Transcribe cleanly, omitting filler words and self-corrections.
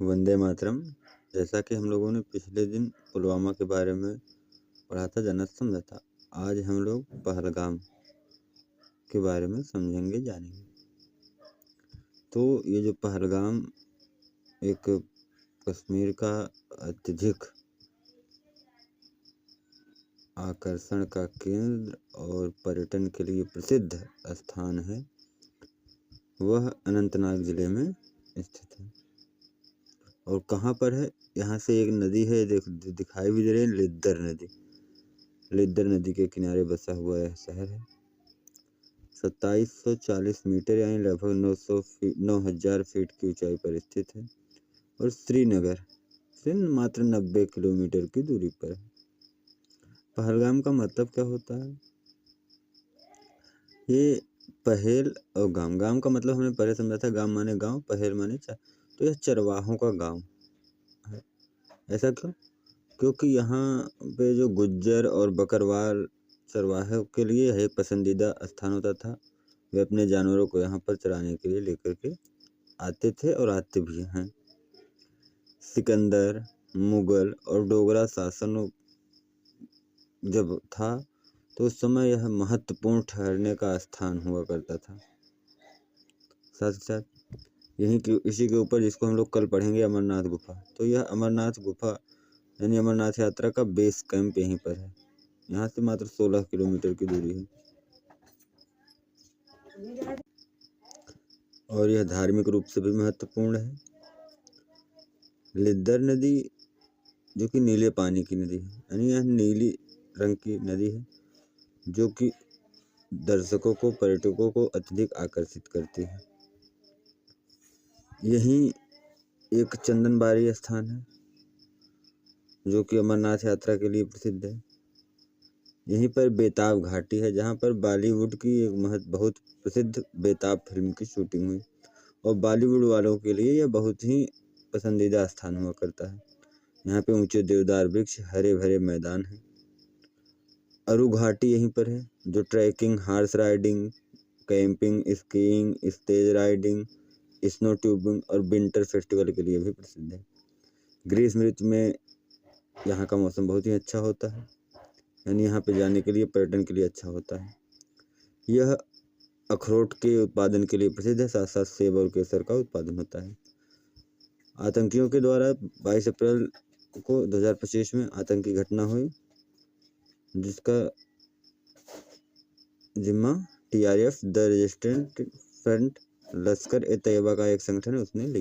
वंदे मातरम। जैसा कि हम लोगों ने पिछले दिन पुलवामा के बारे में पढ़ा था, जाना समझा था, आज हम लोग पहलगाम के बारे में समझेंगे, जानेंगे। तो ये जो पहलगाम एक कश्मीर का अत्यधिक आकर्षण का केंद्र और पर्यटन के लिए प्रसिद्ध स्थान है, वह अनंतनाग जिले में स्थित है। और कहाँ पर है? यहाँ से एक नदी है, दिखाई भी दे रही है, लिद्दर नदी। लिद्दर नदी के किनारे बसा हुआ यह शहर है। 2740 मीटर यानी लगभग 9000 फीट की ऊंचाई पर स्थित है और श्रीनगर से मात्र 90 किलोमीटर की दूरी पर है। पहलगाम का मतलब क्या होता है? ये पहेल और गांव, गांव का मतलब हमने पहले समझा था, गांव माने गांव, पहेल माने तो यह चरवाहों का गांव है। ऐसा क्यों? क्योंकि यहाँ पे जो गुज्जर और बकरवाल चरवाहे के लिए यह एक पसंदीदा स्थान होता था। वे अपने जानवरों को यहाँ पर चराने के लिए लेकर के आते थे और आते भी हैं। सिकंदर, मुगल और डोगरा शासन जब था तो उस समय यह महत्वपूर्ण ठहरने का स्थान हुआ करता था। साथ ही साथ इसी के ऊपर, जिसको हम लोग कल पढ़ेंगे, अमरनाथ गुफा। तो यह अमरनाथ गुफा यानी अमरनाथ यात्रा का बेस कैंप यहीं पर है। यहाँ से मात्र 16 किलोमीटर की दूरी है और यह धार्मिक रूप से भी महत्वपूर्ण है। लिद्दर नदी जो कि नीले पानी की नदी है, यानी यह नीली रंग की नदी है, जो कि दर्शकों को, पर्यटकों को अत्यधिक आकर्षित करती है। यहीं एक चंदनबाड़ी स्थान है जो कि अमरनाथ यात्रा के लिए प्रसिद्ध है। यहीं पर बेताब घाटी है, जहाँ पर बॉलीवुड की एक बहुत प्रसिद्ध बेताब फिल्म की शूटिंग हुई और बॉलीवुड वालों के लिए यह बहुत ही पसंदीदा स्थान हुआ करता है। यहाँ पे ऊंचे देवदार वृक्ष, हरे भरे मैदान हैं। अरू घाटी यहीं पर है, जो trekking, horse riding, camping, skiing, sledge riding, snow tubing और विंटर फेस्टिवल के लिए भी प्रसिद्ध है। ग्रीष्म ऋतु में यहाँ का मौसम बहुत ही अच्छा होता है, यानी यहाँ पे जाने के लिए, पर्यटन के लिए अच्छा होता है। यह अखरोट के उत्पादन के लिए प्रसिद्ध है, साथ साथ सेब और केसर का उत्पादन होता है। आतंकियों के द्वारा 22 अप्रैल को 2025 में आतंकी घटना हुई, जिसका जिम्मा TRF द रेजिस्टेंस फ्रंट, लश्कर ए तैयबा का एक संगठन है, उसने लिया।